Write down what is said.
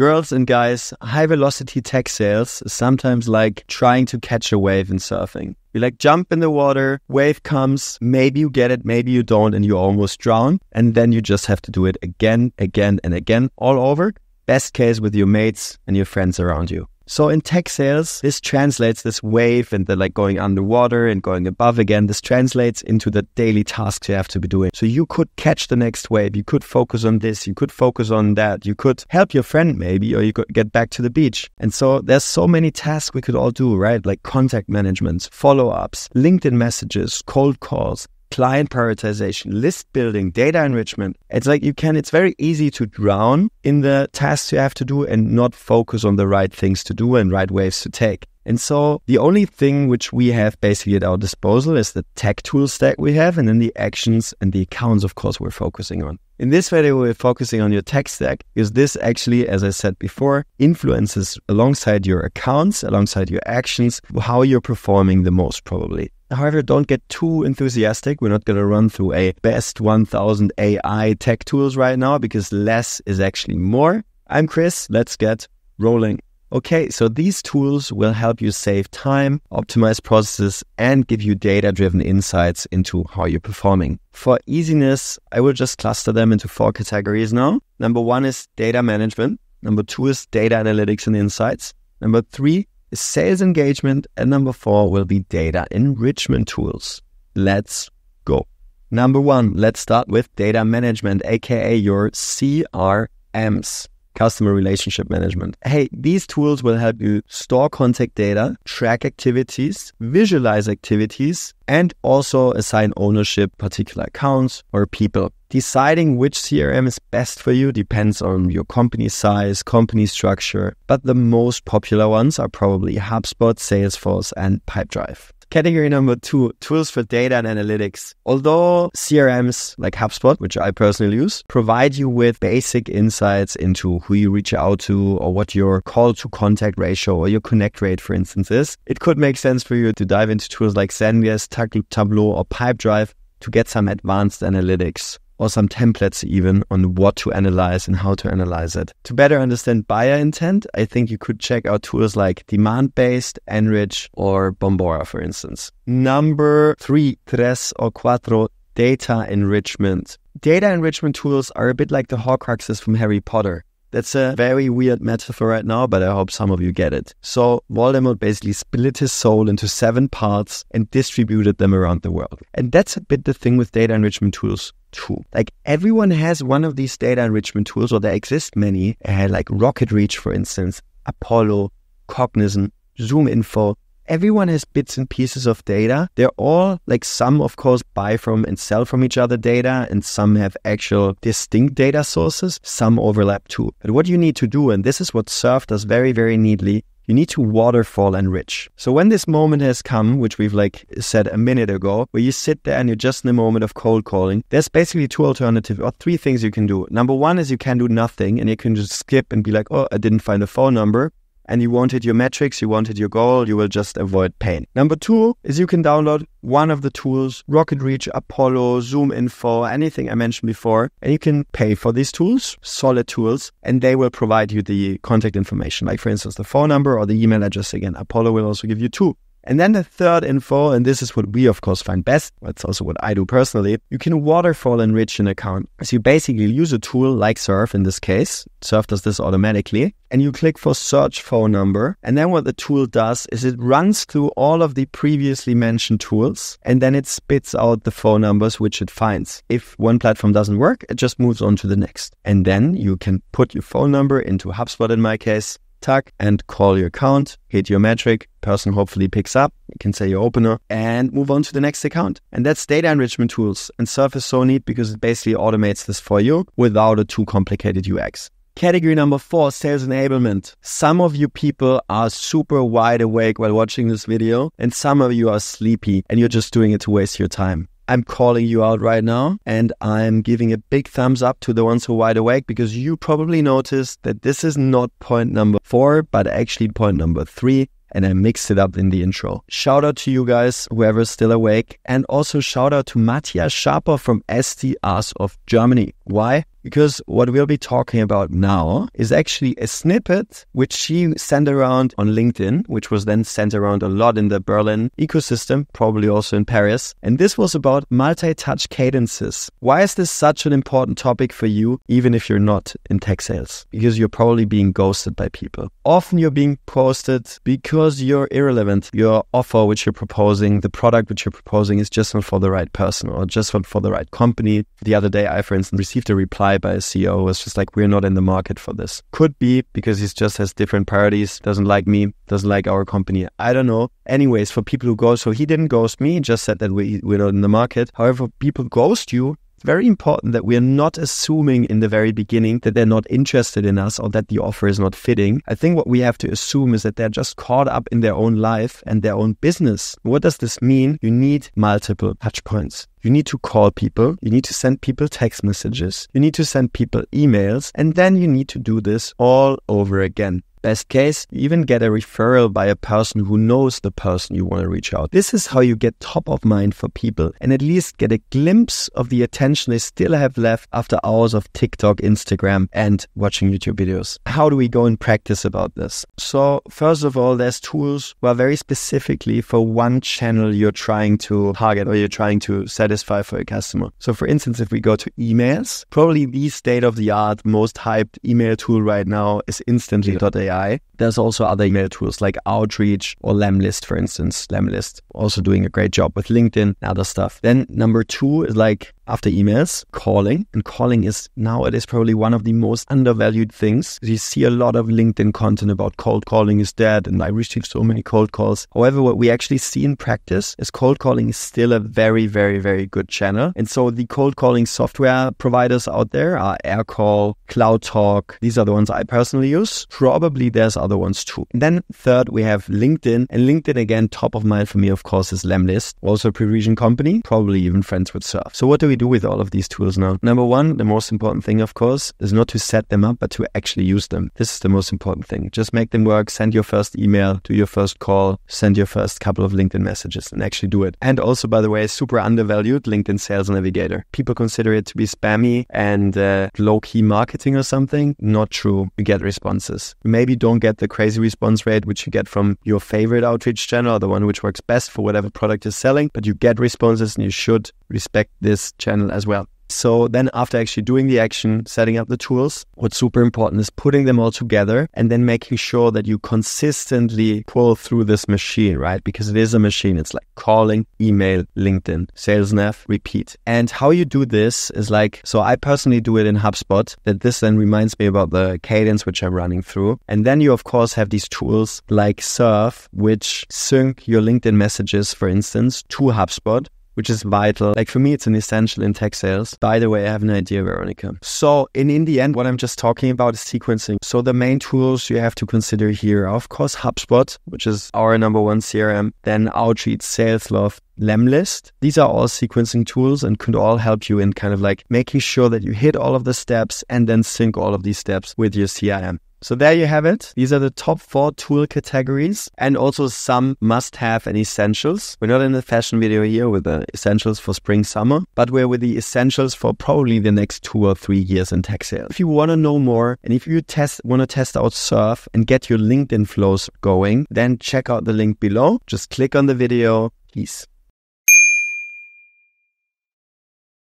Girls and guys, high velocity tech sales is sometimes like trying to catch a wave in surfing. You like jump in the water, wave comes, maybe you get it, maybe you don't, and you almost drown. And then you just have to do it again, and again, all over. Best case with your mates and your friends around you. So in tech sales, this translates this wave and the like going underwater and going above again. This translates into the daily tasks you have to be doing. So you could catch the next wave. You could focus on this. You could focus on that. You could help your friend maybe, or you could get back to the beach. And so there's so many tasks we could all do, right? Like contact management, follow-ups, LinkedIn messages, cold calls, client prioritization, list building, data enrichment. It's very easy to drown in the tasks you have to do and not focus on the right things to do and right waves to take. And so the only thing which we have basically at our disposal is the tech tool stack we have, and then the actions and the accounts, of course, we're focusing on. In this video, we're focusing on your tech stack because this actually, as I said before, influences alongside your accounts, alongside your actions, how you're performing the most probably. However, don't get too enthusiastic. We're not going to run through a best 1000 AI tech tools right now because less is actually more. I'm Chris. Let's get rolling. Okay, so these tools will help you save time, optimize processes, and give you data-driven insights into how you're performing. For easiness, I will just cluster them into 4 categories now. Number 1 is data management. Number 2 is data analytics and insights. Number 3 is sales engagement. And number 4 will be data enrichment tools. Let's go. Number 1, let's start with data management, aka your CRMs. Customer relationship management. Hey, these tools will help you store contact data, track activities, visualize activities, and also assign ownership, particular accounts or people. Deciding which CRM is best for you depends on your company size, company structure, but the most popular ones are probably HubSpot, Salesforce, and Pipedrive. Category number 2, tools for data and analytics. Although CRMs like HubSpot, which I personally use, provide you with basic insights into who you reach out to or what your call to contact ratio or your connect rate, for instance, is, it could make sense for you to dive into tools like Zendesk, Tableau, or Pipedrive to get some advanced analytics, or some templates even on what to analyze and how to analyze it. To better understand buyer intent, I think you could check out tools like Demand-Based, Enrich, or Bombora, for instance. Number 3, tres or cuatro, data enrichment. Data enrichment tools are a bit like the Horcruxes from Harry Potter. That's a very weird metaphor right now, but I hope some of you get it. So Voldemort basically split his soul into 7 parts and distributed them around the world. And that's a bit the thing with data enrichment tools too. Like everyone has one of these data enrichment tools, or there exist many, like Rocket Reach, for instance, Apollo, Cognizant, Zoom Info. Everyone has bits and pieces of data. They're all like, some of course buy from and sell from each other data, and some have actual distinct data sources. Some overlap too. But what you need to do, and this is what Surf does very, very neatly, you need to waterfall enrich. So when this moment has come, which we've said a minute ago, where you sit there and you're just in a moment of cold calling, there's basically 2 alternatives or 3 things you can do. Number 1 is you can do nothing and you can just skip and be like, oh, I didn't find a phone number. And you wanted your metrics, you wanted your goal, you will just avoid pain. Number 2 is you can download one of the tools, Rocket Reach, Apollo, Zoom Info, anything I mentioned before, and you can pay for these tools, solid tools, and they will provide you the contact information, like for instance the phone number or the email address. Again, Apollo will also give you 2. And then the third info, and this is what we of course find best, that's also what I do personally, you can waterfall enrich an account. So you basically use a tool like Surf in this case. Surf does this automatically. And you click for search phone number. And then what the tool does is it runs through all of the previously mentioned tools, and then it spits out the phone numbers which it finds. If one platform doesn't work, it just moves on to the next. And then you can put your phone number into HubSpot in my case, tag, and call your account, hit your metric, person hopefully picks up, you can say your opener, and move on to the next account. And that's data enrichment tools. And Surf is so neat because it basically automates this for you without a too complicated UX. Category number 4, sales enablement. Some of you people are super wide awake while watching this video, and some of you are sleepy and you're just doing it to waste your time. I'm calling you out right now, and I'm giving a big thumbs up to the ones who are wide awake, because you probably noticed that this is not point number 4, but actually point number 3. And I mixed it up in the intro. Shout out to you guys, whoever's still awake. And also shout out to Matthias Schaper from SDRs of Germany. Why? Because what we'll be talking about now is actually a snippet which she sent around on LinkedIn, which was then sent around a lot in the Berlin ecosystem, probably also in Paris. And this was about multi-touch cadences. Why is this such an important topic for you, even if you're not in tech sales? Because you're probably being ghosted by people. Often you're being ghosted because you're irrelevant. Your offer which you're proposing, the product which you're proposing is just not for the right person or just not for the right company. The other day, I, for instance, received a reply by a CEO who was just like, we're not in the market for this. Could be because he just has different priorities, doesn't like me, doesn't like our company. I don't know. Anyways, for people who ghost, so he didn't ghost me, just said that we're not in the market. However, people ghost you. It's very important that we are not assuming in the very beginning that they're not interested in us or that the offer is not fitting. I think what we have to assume is that they're just caught up in their own life and their own business. What does this mean? You need multiple touch points. You need to call people, you need to send people text messages, you need to send people emails, and then you need to do this all over again. Best case, you even get a referral by a person who knows the person you want to reach out. This is how you get top of mind for people and at least get a glimpse of the attention they still have left after hours of TikTok, Instagram, and watching YouTube videos. How do we go and practice about this? So first of all, there's tools who are very specifically for one channel you're trying to target or you're trying to satisfy for a customer. So for instance, if we go to emails, probably the state-of-the-art, most hyped email tool right now is Instantly.ai. There's also other email tools like Outreach or Lemlist, for instance. Lemlist also doing a great job with LinkedIn and other stuff. Then number 2 is like after emails, calling. And calling is nowadays probably one of the most undervalued things. You see a lot of LinkedIn content about cold calling is dead and I received so many cold calls. However, what we actually see in practice is cold calling is still a very, very, very good channel. And so the cold calling software providers out there are Aircall, CloudTalk. These are the ones I personally use. Probably there's other ones too. And then third, we have LinkedIn. And LinkedIn, again, top of mind for me, of course, is Lemlist. Also a Parisian company, probably even friends with Surf. So what do we do with all of these tools now? Number 1, the most important thing, of course, is not to set them up, but to actually use them. This is the most important thing. Just make them work, send your first email, do your first call, send your first couple of LinkedIn messages and actually do it. And also, by the way, super undervalued LinkedIn Sales Navigator. People consider it to be spammy and low-key marketing or something. Not true. You get responses. You maybe don't get the crazy response rate which you get from your favorite outreach channel, the one which works best for whatever product you're selling, but you get responses and you should respect this channel as well. So then after actually doing the action, setting up the tools, what's super important is putting them all together and then making sure that you consistently pull through this machine, right? Because it is a machine. It's like calling, email, LinkedIn, sales nav, repeat. And how you do this is like, so I personally do it in HubSpot, that this then reminds me about the cadence which I'm running through. And then you of course have these tools like Surf, which sync your LinkedIn messages, for instance, to HubSpot, which is vital. Like for me, it's an essential in tech sales. By the way, I have an idea, Veronica. So in the end, what I'm just talking about is sequencing. So the main tools you have to consider here are, of course, HubSpot, which is our number 1 CRM, then Outreach, Salesloft, Lemlist. These are all sequencing tools and could all help you in kind of like making sure that you hit all of the steps and then sync all of these steps with your CRM. So there you have it. These are the top 4 tool categories and also some must-have and essentials. We're not in the fashion video here with the essentials for spring, summer, but we're with the essentials for probably the next 2 or 3 years in tech sales. If you want to know more and if you want to test out Surf and get your LinkedIn flows going, then check out the link below. Just click on the video. Peace.